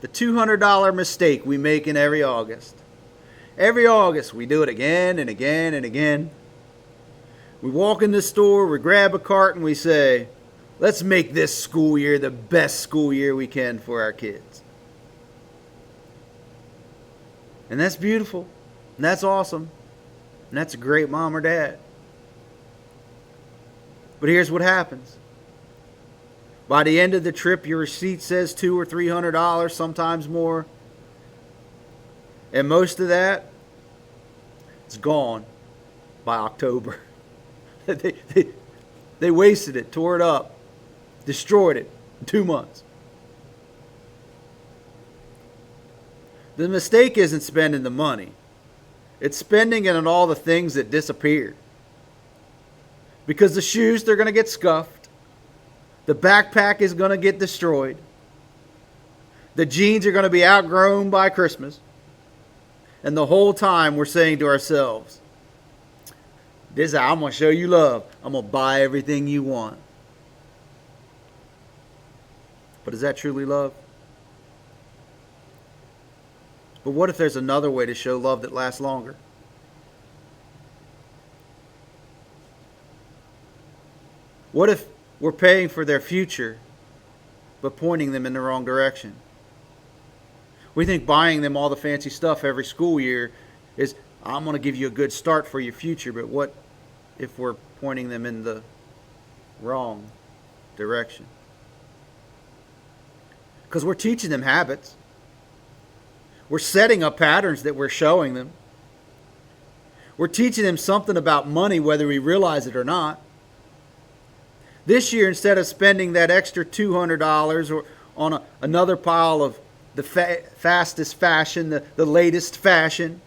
The $200 mistake we make in every August. Every August we do it again and again and again. We walk in the store, we grab a cart, and we say, let's make this school year the best school year we can for our kids. And that's beautiful. And that's awesome. And that's a great mom or dad. But here's what happens. By the end of the trip, your receipt says $200 or $300, sometimes more. And most of that is gone by October. They wasted it, tore it up, destroyed it in 2 months. The mistake isn't spending the money. It's spending it on all the things that disappeared. Because the shoes, they're going to get scuffed. The backpack is going to get destroyed. The jeans are going to be outgrown by Christmas. And the whole time we're saying to ourselves, this is how I'm going to show you love. I'm going to buy everything you want. But is that truly love? But what if there's another way to show love that lasts longer? What if we're paying for their future, but pointing them in the wrong direction? We think buying them all the fancy stuff every school year is, I'm going to give you a good start for your future, but what if we're pointing them in the wrong direction? Because we're teaching them habits. We're setting up patterns that we're showing them. We're teaching them something about money, whether we realize it or not. This year, instead of spending that extra $200 or on another pile of the fastest fashion, the latest fashion,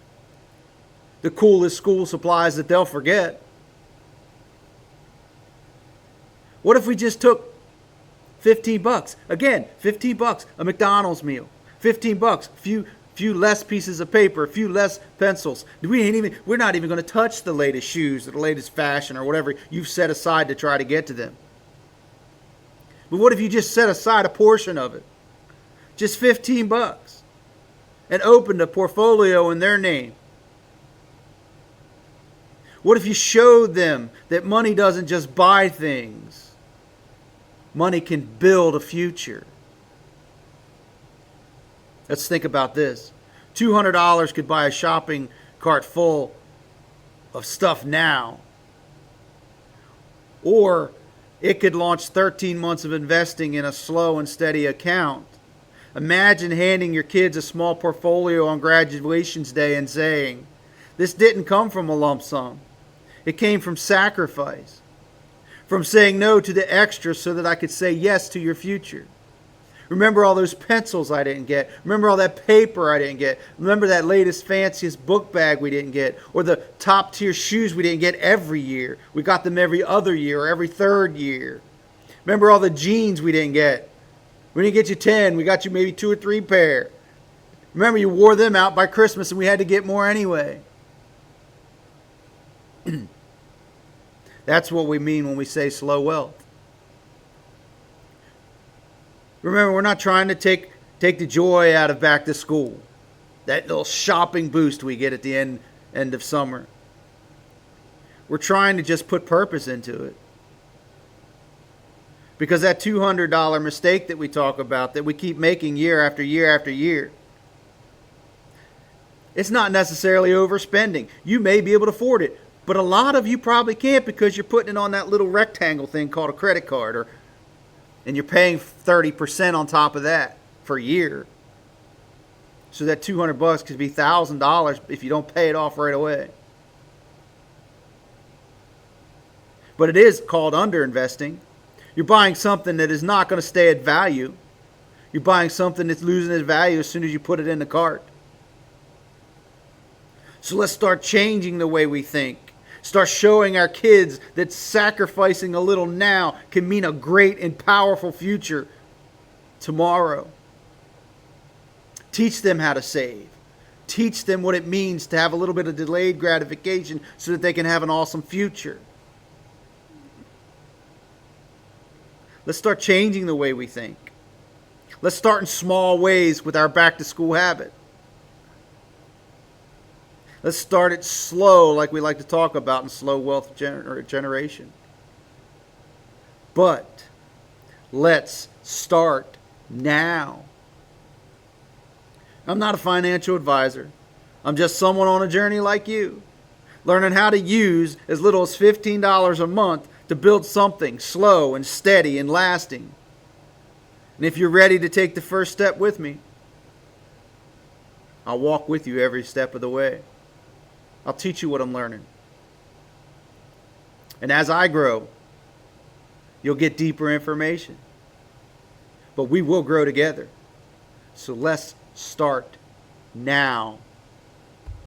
the coolest school supplies that they'll forget, what if we just took $15? Again, $15, a McDonald's meal. $15, few less pieces of paper, a few less pencils. We're not even going to touch the latest shoes or the latest fashion or whatever you've set aside to try to get to them. But what if you just set aside a portion of it? Just $15 and opened a portfolio in their name. What if you showed them that money doesn't just buy things? Money can build a future. Let's think about this. $200 could buy a shopping cart full of stuff now. Or it could launch 13 months of investing in a slow and steady account. Imagine handing your kids a small portfolio on graduation's day and saying, this didn't come from a lump sum. It came from sacrifice. From saying no to the extra so that I could say yes to your future. Remember all those pencils I didn't get. Remember all that paper I didn't get. Remember that latest, fanciest book bag we didn't get. Or the top tier shoes we didn't get every year. We got them every other year or every third year. Remember all the jeans we didn't get. We didn't get you 10. We got you maybe 2 or 3 pair. Remember you wore them out by Christmas and we had to get more anyway. That's what we mean when we say slow wealth. Remember, we're not trying to take the joy out of back to school. That little shopping boost we get at the end of summer. We're trying to just put purpose into it. Because that $200 mistake that we talk about, that we keep making year after year after year, it's not necessarily overspending. You may be able to afford it, but a lot of you probably can't because you're putting it on that little rectangle thing called a credit card, and you're paying 30% on top of that for a year. So that $200 could be $1,000 if you don't pay it off right away. But it is called underinvesting. You're buying something that is not going to stay at value. You're buying something that's losing its value as soon as you put it in the cart. So let's start changing the way we think. Start showing our kids that sacrificing a little now can mean a great and powerful future tomorrow. Teach them how to save. Teach them what it means to have a little bit of delayed gratification so that they can have an awesome future. Let's start changing the way we think. Let's start in small ways with our back to school habit. Let's start it slow, like we like to talk about in slow wealth generation. But let's start now. I'm not a financial advisor. I'm just someone on a journey like you, learning how to use as little as $15 a month to build something slow and steady and lasting. And if you're ready to take the first step with me, I'll walk with you every step of the way. I'll teach you what I'm learning. And as I grow, you'll get deeper information. But we will grow together. So let's start now.